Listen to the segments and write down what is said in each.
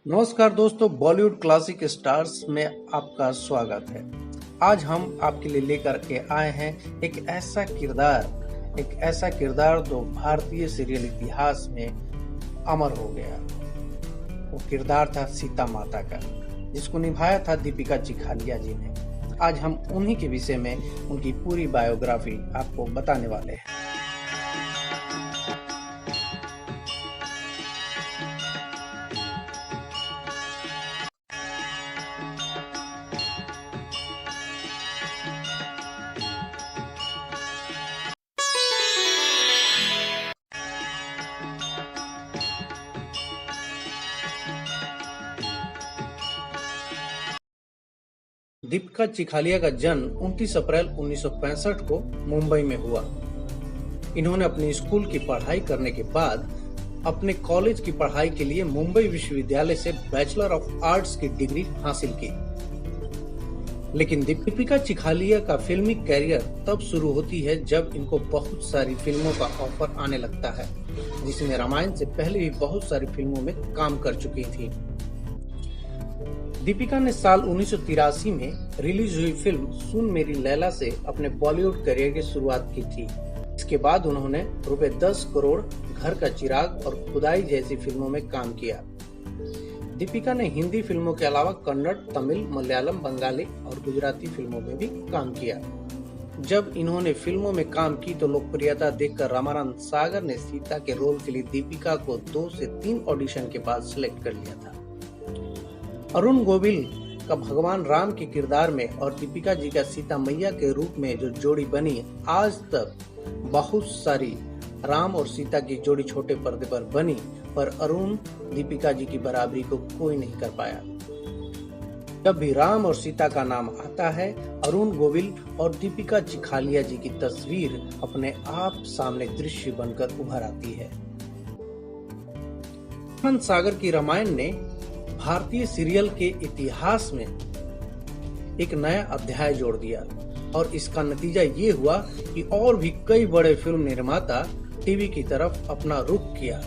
नमस्कार दोस्तों, Bollywood classic stars में आपका स्वागत है। आज हम आपके लिए लेकर के आए हैं एक ऐसा किरदार जो भारतीय सीरियल इतिहास में अमर हो गया। वो किरदार था सीता माता का, जिसको निभाया था दीपिका चिखालिया जी ने। आज हम उन्हीं के विषय में उनकी पूरी बायोग्राफी आपको बताने वाले हैं। दीपिका चिखालिया का जन्म 29 अप्रैल 1965 को मुंबई में हुआ। इन्होंने अपनी स्कूल की पढ़ाई करने के बाद अपने कॉलेज की पढ़ाई के लिए मुंबई विश्वविद्यालय से बैचलर ऑफ आर्ट्स की डिग्री हासिल की। लेकिन दीपिका चिखालिया का फिल्मी कैरियर तब शुरू होती है जब इनको बहुत सारी फिल्मों का ऑफर आने लगता है, जिसमें रामायण से पहले भी बहुत सारी फिल्मों में काम कर चुकी थी। दीपिका ने साल 1983 में रिलीज हुई फिल्म सुन मेरी लैला से अपने बॉलीवुड करियर की शुरुआत की थी। इसके बाद उन्होंने ₹10 करोड़, घर का चिराग और खुदाई जैसी फिल्मों में काम किया। दीपिका ने हिंदी फिल्मों के अलावा कन्नड़, तमिल, मलयालम, बंगाली और गुजराती फिल्मों में भी काम किया। जब इन्होंने फिल्मों में काम की तो लोकप्रियता देखकर रामानंद सागर ने सीता के रोल के लिए दीपिका को 2 से 3 ऑडिशन के बाद सिलेक्ट कर लिया था। अरुण गोविल का भगवान राम के किरदार में और दीपिका जी का सीता मैया के रूप में जो जोड़ी बनी, आज तक बहुत सारी राम और सीता की जोड़ी छोटे पर्दे पर बनी, पर अरुण दीपिका जी की बराबरी को कोई नहीं कर पाया। जब भी राम और सीता का नाम आता है, अरुण गोविल और दीपिका चिखालिया जी की तस्वीर अपने आप सामने दृश्य बनकर उभर आती है। रामानंद सागर की रामायण ने भारतीय सीरियल के इतिहास में एक नया अध्याय जोड़ दिया और इसका नतीजा ये हुआ कि और भी कई बड़े फिल्म निर्माता टीवी की तरफ अपना रुख किया,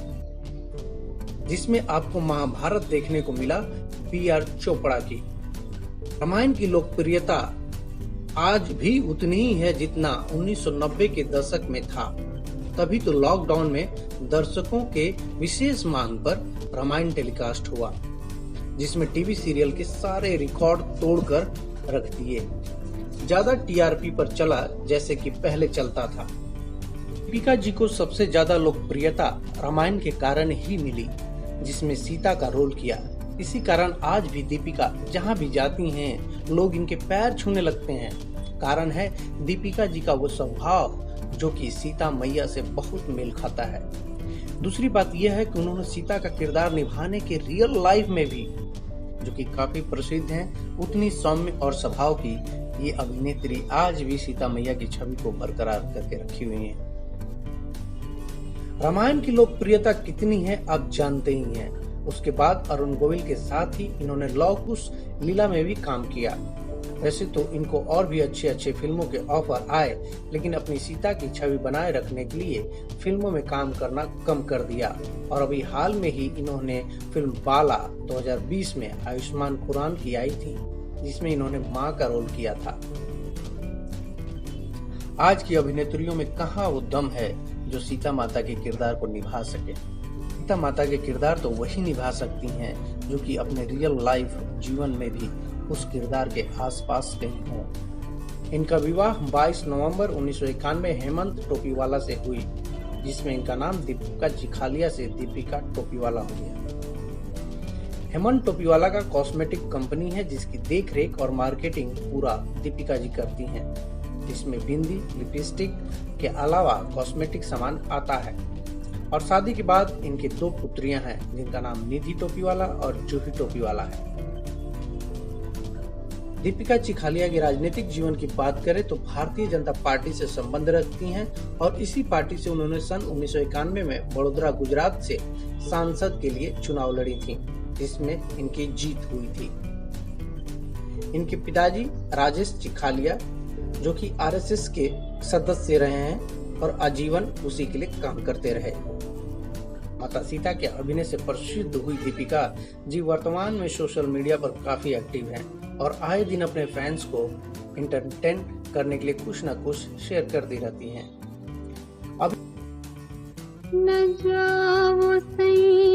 जिसमें आपको महाभारत देखने को मिला B.R. चोपड़ा की। रामायण की लोकप्रियता आज भी उतनी ही है जितना 1990 के दशक में था। तभी तो लॉकडाउन में दर्शकों के विशेष मांग पर रामायण टेलीकास्ट हुआ, जिसमें टीवी सीरियल के सारे रिकॉर्ड तोड़कर रख दिए। ज्यादा टीआरपी पर चला जैसे कि पहले चलता था। दीपिका जी को सबसे ज्यादा लोकप्रियता रामायण के कारण ही मिली, जिसमें सीता का रोल किया। इसी कारण आज भी दीपिका जहां भी जाती हैं, लोग इनके पैर छूने लगते हैं। कारण है दीपिका जी का वो स्वभाव जो कि सीता मैया से बहुत मेल खाता है। दूसरी बात यह है कि उन्होंने सीता का किरदार निभाने के रियल लाइफ में भी, जो कि काफी प्रसिद्ध हैं, उतनी सौम्य और स्वभाव की ये अभिनेत्री आज भी सीता मैया की छवि को बरकरार करके रखी हुई है। रामायण की लोकप्रियता कितनी है आप जानते ही हैं। उसके बाद अरुण गोविल के साथ ही इन्होंने लव कुश लीला में भी काम किया। वैसे तो इनको और भी अच्छे फिल्मों के ऑफर आए, लेकिन अपनी सीता की छवि बनाए रखने के लिए फिल्मों में काम करना कम कर दिया और अभी हाल में ही इन्होंने फिल्म बाला 2020 में आयुष्मान खुराना की आई थी, जिसमें इन्होंने मां का रोल किया था। आज की अभिनेत्रियों में कहां वो दम है जो सीता माता के किरदार को निभा सके। सीता माता के किरदार तो वही निभा सकती हैं जो कि अपने रियल लाइफ जीवन में भी उस किरदार के आसपास कहीं हो। इनका विवाह 22 नवंबर 1991 हेमंत टोपीवाला से हुई, जिसमें इनका नाम दीपिका चिखालिया से दीपिका टोपीवाला हो गया। हेमंत टोपीवाला का कॉस्मेटिक कंपनी है, जिसकी देखरेख और मार्केटिंग पूरा दीपिका जी करती हैं, जिसमें बिंदी, लिपस्टिक के अलावा कॉस्मेटिक सामान आता है। और शादी के बाद इनकी 2 पुत्रियां हैं, जिनका नाम निधि टोपीवाला और जूही टोपीवाला है। दीपिका चिखालिया के राजनीतिक जीवन की बात करें तो भारतीय जनता पार्टी से संबंध रखती हैं और इसी पार्टी से उन्होंने सन 1991 में बड़ोदरा, गुजरात से सांसद के लिए चुनाव लड़ी थी, जिसमें इनकी जीत हुई थी। इनके पिताजी राजेश चिखालिया, जो कि आरएसएस के सदस्य रहे हैं और आजीवन उसी के लिए काम करते रहे। माता सीता के अभिनय से प्रसिद्ध हुई दीपिका जी वर्तमान में सोशल मीडिया पर काफी एक्टिव हैं और आए दिन अपने फैंस को इंटरटेन करने के लिए कुछ न कुछ शेयर करती रहती हैं। अब न जाओ सही